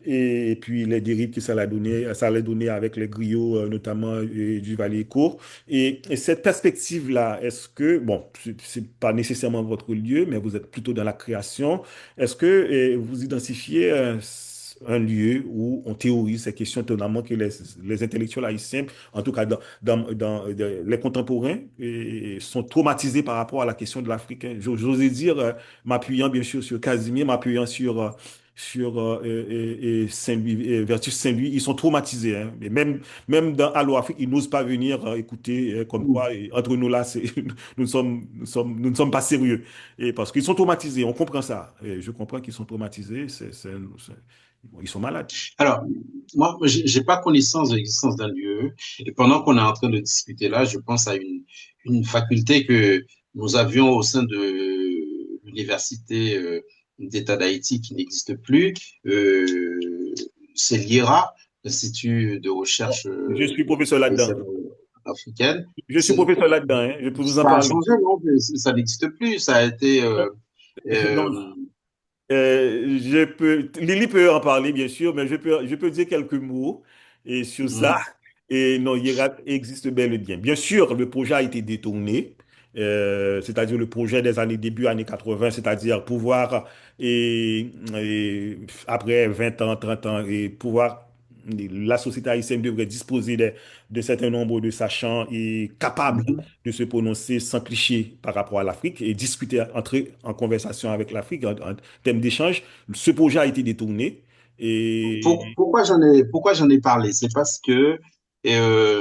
Et puis les dérives que ça allait donner avec les griots, notamment du Valais-Court. Et cette perspective-là, est-ce que, bon, c'est pas nécessairement votre lieu, mais vous êtes plutôt dans la création, est-ce que vous identifiez un lieu où on théorise ces questions, notamment que les intellectuels haïtiens, en tout cas les contemporains, sont traumatisés par rapport à la question de l'Afrique, hein. J'osais dire, m'appuyant bien sûr sur Casimir, m'appuyant et Saint-Louis, versus Saint-Louis, ils sont traumatisés. Hein. Et même dans Allo Afrique, ils n'osent pas venir écouter comme quoi, entre nous là, nous ne sommes pas sérieux. Et parce qu'ils sont traumatisés, on comprend ça. Et je comprends qu'ils sont traumatisés, ils sont malades. Alors, moi, j'ai pas connaissance de l'existence d'un lieu. Et pendant qu'on est en train de discuter là, je pense à une faculté que nous avions au sein de l'université d'État d'Haïti qui n'existe plus. C'est l'IRA, l'Institut de recherche Je suis professeur là-dedans. haïtienne africaine. Je suis professeur là-dedans, hein. Je peux vous en Ça a parler. changé, non? Ça n'existe plus. Ça a été Non, euh, Lily peut en parler, bien sûr, mais je peux dire quelques mots sur ça. mhm, Et non, Irak existe bel et bien. Bien sûr, le projet a été détourné, c'est-à-dire le projet des années, début années 80, c'est-à-dire pouvoir, après 20 ans, 30 ans, et pouvoir, la société haïtienne devrait disposer de certain nombre de sachants et capables mhm. de se prononcer sans cliché par rapport à l'Afrique et discuter, entrer en conversation avec l'Afrique en termes d'échange. Ce projet a été détourné et Pourquoi j'en ai parlé? C'est parce que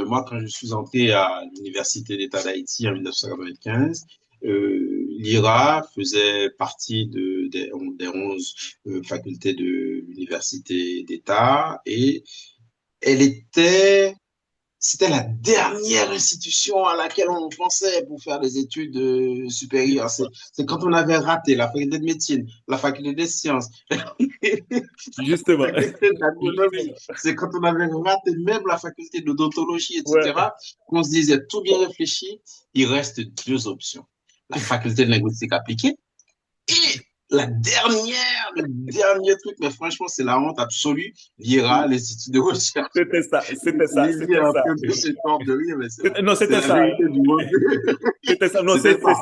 moi, quand je suis entré à l'Université d'État d'Haïti en 1995, l'IRA faisait partie des 11 facultés de l'Université d'État et elle était c'était la dernière institution à laquelle on pensait pour faire des études supérieures. C'est quand on avait raté la faculté de médecine, la faculté des sciences, la justement, faculté d'agronomie. justement, C'est quand on avait raté même la faculté d'odontologie, ouais, etc., qu'on se disait tout bien réfléchi, il reste deux options. La faculté de linguistique appliquée et le dernier truc, mais franchement, c'est la honte absolue, l'IRA, l'Institut de recherche. c'était ça, c'était ça, Lily est c'était en ça. train de se tordre de rire, mais Non, c'est c'était la ça. vérité du monde. C'était ça. Non, C'était ça.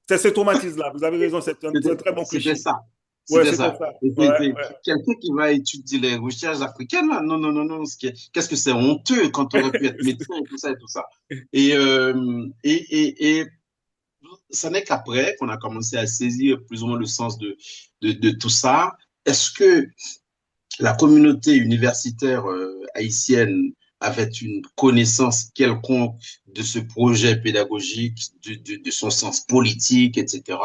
c'est ce traumatisme-là. Vous avez raison, c'est un très bon C'était cliché. ça. Ouais, C'était c'était ça. ça. Et Ouais, c'est ouais. quelqu'un qui va étudier les recherches africaines, là. Non, non, non, non. Qu'est-ce que c'est honteux quand on aurait pu être médecin et tout ça et tout ça. Et ça n'est qu'après qu'on a commencé à saisir plus ou moins le sens de tout ça. Est-ce que la communauté universitaire haïtienne avait une connaissance quelconque de ce projet pédagogique, de son sens politique, etc.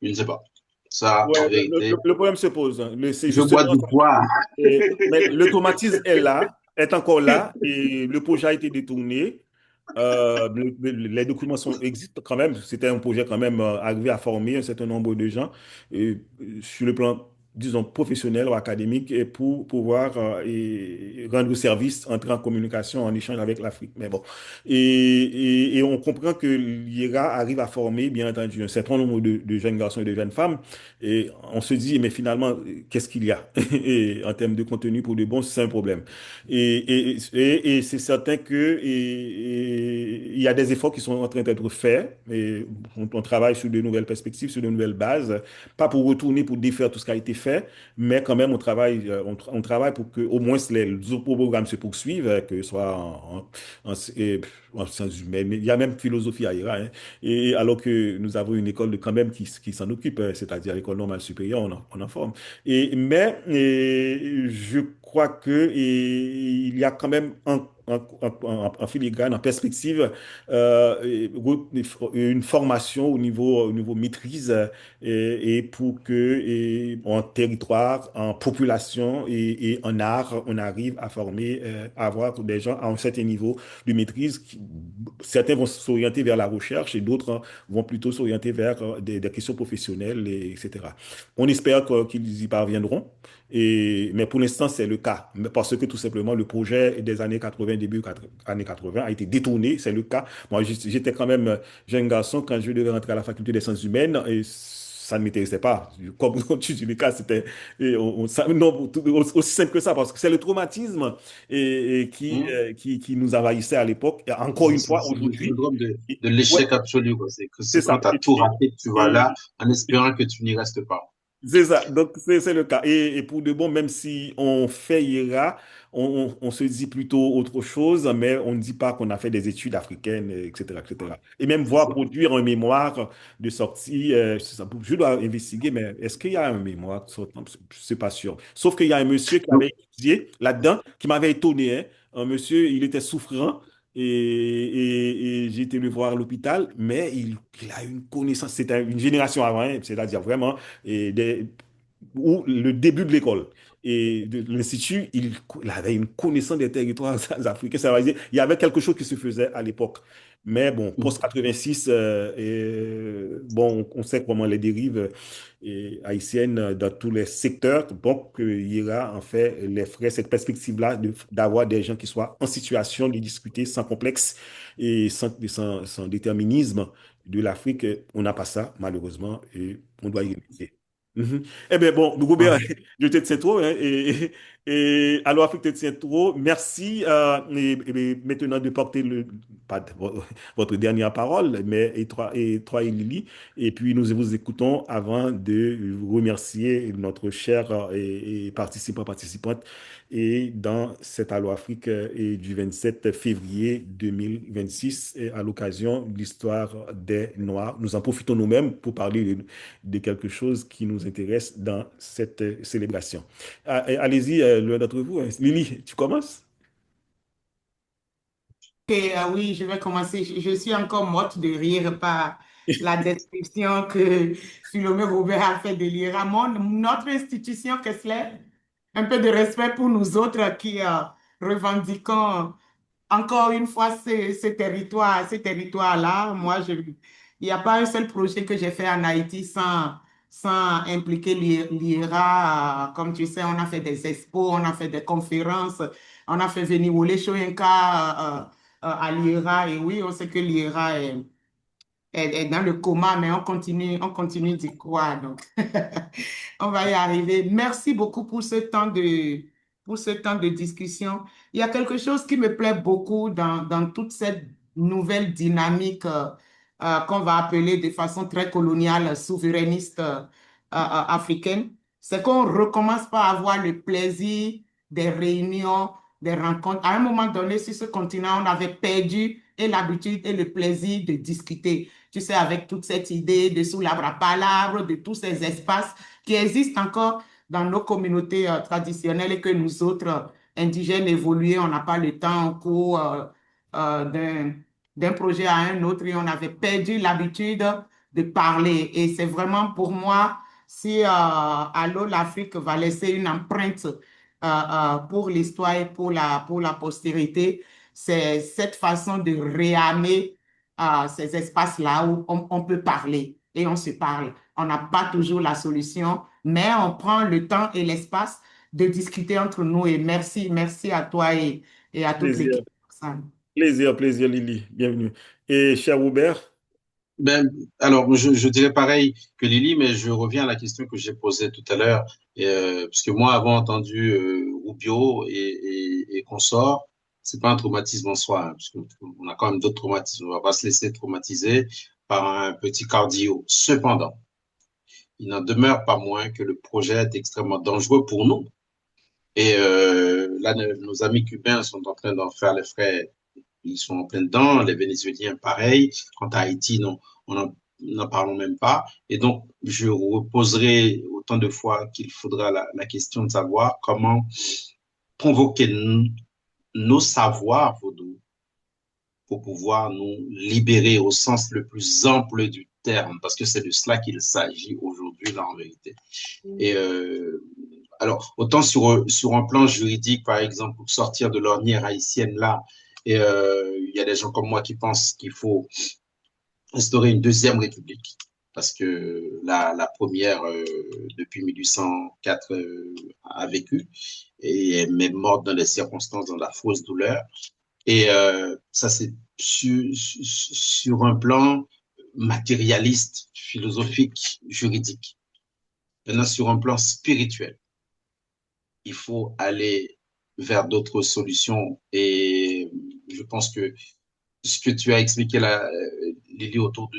Je ne sais pas. Ça, Ouais, en vérité, le problème se pose. Hein. C'est je bois justement du ça. poids. Mais le traumatisme est là, est encore là, et le projet a été détourné. Les documents existent quand même. C'était un projet quand même arrivé à former un certain nombre de gens sur le plan, disons, professionnel ou académique et pour pouvoir rendre service, entrer en communication, en échange avec l'Afrique. Mais bon. Et on comprend que l'IRA arrive à former, bien entendu, un certain nombre de jeunes garçons et de jeunes femmes. Et on se dit, mais finalement, qu'est-ce qu'il y a? Et en termes de contenu pour de bon, c'est un problème. Et c'est certain que il y a des efforts qui sont en train d'être faits. Et on travaille sur de nouvelles perspectives, sur de nouvelles bases. Pas pour retourner, pour défaire tout ce qui a été fait, mais quand même, on travaille pour que au moins les autres programmes se poursuivent, que ce soit en sciences humaines. Mais il y a même philosophie ailleurs. Hein. Et alors que nous avons une école quand même qui s'en occupe, c'est-à-dire l'école normale supérieure, on en forme. Mais je crois que il y a quand même en filigrane, en perspective, une formation au niveau maîtrise et pour que en territoire, en population et en art, on arrive à former, à avoir des gens à un certain niveau de maîtrise. Certains vont s'orienter vers la recherche et d'autres vont plutôt s'orienter vers des questions professionnelles, etc. On espère qu'ils y parviendront. Mais pour l'instant, c'est le cas. Parce que tout simplement, le projet des années 80, début années 80 a été détourné. C'est le cas. Moi, j'étais quand même jeune garçon quand je devais rentrer à la faculté des sciences humaines et ça ne m'intéressait pas. Comme tu dis, le cas, c'était non, aussi simple que ça parce que c'est le traumatisme Hein? qui nous envahissait à l'époque. Et encore une fois, C'est le aujourd'hui, syndrome et- de ouais, l'échec absolu, quoi. c'est C'est quand ça. tu as tout raté que tu vas Et- là en espérant que tu n'y restes pas. C'est ça, donc c'est le cas. Et pour de bon, même si on fait IRA, on se dit plutôt autre chose, mais on ne dit pas qu'on a fait des études africaines, etc., etc. Et même voir produire un mémoire de sortie, je dois investiguer, mais est-ce qu'il y a un mémoire de sortie? Je ne suis pas sûr. Sauf qu'il y a un monsieur qui avait étudié là-dedans, qui m'avait étonné, hein. Un monsieur, il était souffrant. Et j'ai été le voir à l'hôpital, mais il a une connaissance, c'était une génération avant, hein, c'est-à-dire vraiment et ou le début de l'école et de l'Institut, il avait une connaissance des territoires africains. Ça veut dire, il y avait quelque chose qui se faisait à l'époque. Mais bon, post-86, bon, on sait comment les dérives haïtiennes dans tous les secteurs. Donc, il y aura en fait les frais, cette perspective-là d'avoir des gens qui soient en situation de discuter sans complexe et sans déterminisme de l'Afrique. On n'a pas ça, malheureusement, et on doit y remédier. Mhm. Eh bien, bon, Robert, je te tiens trop, hein, et alors, Afrique te tient trop. Merci, et maintenant de porter pas votre dernière parole, mais et toi et Lily. Et puis, nous vous écoutons avant de vous remercier notre cher et participant, participante, et dans cette Allo Afrique et du 27 février 2026, et à l'occasion de l'histoire des Noirs. Nous en profitons nous-mêmes pour parler de quelque chose qui nous intéresse dans cette célébration. Allez-y, l'un d'entre vous. Lily, tu commences? Oui, je vais commencer. Je suis encore morte de rire par la description que Philomé Robert a fait de l'IRA. Notre institution, Kessler, un peu de respect pour nous autres qui revendiquons encore une fois ces territoires-là. Il n'y a pas un seul projet que j'ai fait en Haïti sans impliquer l'IRA. Comme tu sais, on a fait des expos, on a fait des conférences, on a fait venir Wole Soyinka à l'IRA. Et oui, on sait que l'IRA est dans le coma, mais on continue d'y croire. Donc, on va y arriver. Merci beaucoup pour ce temps de discussion. Il y a quelque chose qui me plaît beaucoup dans toute cette nouvelle dynamique qu'on va appeler de façon très coloniale, souverainiste africaine. C'est qu'on recommence par avoir le plaisir des réunions, des rencontres. À un moment donné, sur ce continent, on avait perdu et l'habitude et le plaisir de discuter. Tu sais, avec toute cette idée de sous l'arbre à palabre, de tous ces espaces qui existent encore dans nos communautés traditionnelles et que nous autres indigènes évolués, on n'a pas le temps au cours d'un projet à un autre et on avait perdu l'habitude de parler. Et c'est vraiment pour moi, si Allo l'Afrique va laisser une empreinte pour l'histoire et pour la postérité, c'est cette façon de réamer ces espaces-là où on peut parler et on se parle. On n'a pas toujours la solution, mais on prend le temps et l'espace de discuter entre nous. Et merci à toi et à toute Plaisir, l'équipe. plaisir, plaisir, Lily. Bienvenue. Et cher Robert, Ben, alors, je dirais pareil que Lily, mais je reviens à la question que j'ai posée tout à l'heure, parce que moi, avoir entendu Rubio et consorts, c'est pas un traumatisme en soi, hein, parce qu'on a quand même d'autres traumatismes. On va pas se laisser traumatiser par un petit cardio. Cependant, il n'en demeure pas moins que le projet est extrêmement dangereux pour nous. Et là, nos amis cubains sont en train d'en faire les frais. Ils sont en plein dedans. Les Vénézuéliens, pareil. Quant à Haïti, non, n'en parlons même pas. Et donc, je reposerai autant de fois qu'il faudra la question de savoir comment convoquer nos savoirs vaudous pour pouvoir nous libérer au sens le plus ample du terme, parce que c'est de cela qu'il s'agit aujourd'hui, là, en vérité. Et alors, autant sur un plan juridique, par exemple, pour sortir de l'ornière haïtienne, là, et il y a des gens comme moi qui pensent qu'il faut instaurer une deuxième république, parce que la première, depuis 1804, a vécu et est même morte dans des circonstances, dans la fausse douleur. Et ça, c'est sur un plan matérialiste, philosophique, juridique. Maintenant, sur un plan spirituel, il faut aller vers d'autres solutions. Et je pense que ce que tu as expliqué là, Lily, autour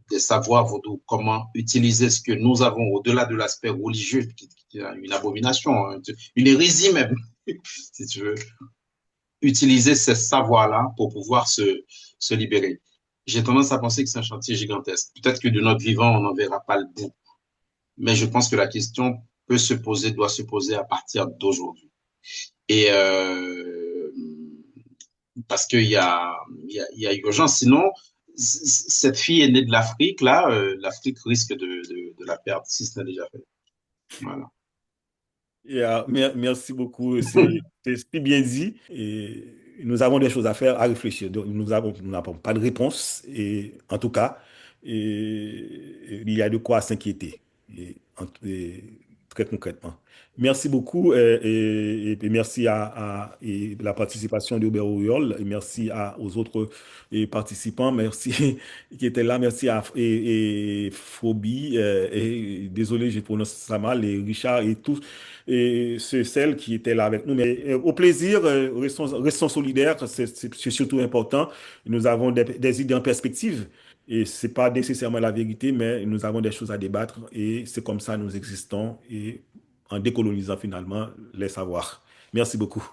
des savoirs vaudous, comment utiliser ce que nous avons au-delà de l'aspect religieux, qui est une abomination, hein, une hérésie même, si tu veux, utiliser ces savoirs-là pour pouvoir se libérer. J'ai tendance à penser que c'est un chantier gigantesque. Peut-être que de notre vivant, on n'en verra pas le bout. Mais je pense que la question peut se poser, doit se poser à partir d'aujourd'hui. Et parce qu'il y a urgence. Sinon, cette fille est née de l'Afrique, là, l'Afrique risque de la perdre si ce n'est déjà fait. Voilà. Merci beaucoup. C'est bien dit. Et nous avons des choses à faire, à réfléchir. Donc, nous n'avons pas de réponse. Et en tout cas, il y a de quoi s'inquiéter. Très concrètement. Merci beaucoup et merci à la participation de Robert Auriol et merci aux autres participants. Merci qui étaient là. Merci à Phobie et désolé, je prononce ça mal, et Richard et tous et celles qui étaient là avec nous. Mais au plaisir, restons solidaires, c'est surtout important. Nous avons des idées en perspective. Et c'est pas nécessairement la vérité, mais nous avons des choses à débattre et c'est comme ça nous existons et en décolonisant finalement les savoirs. Merci beaucoup.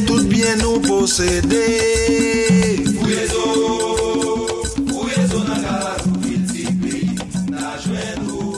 Tout bien nous posséder. Fouyezo, na gala, tout petit pays, na joie nous.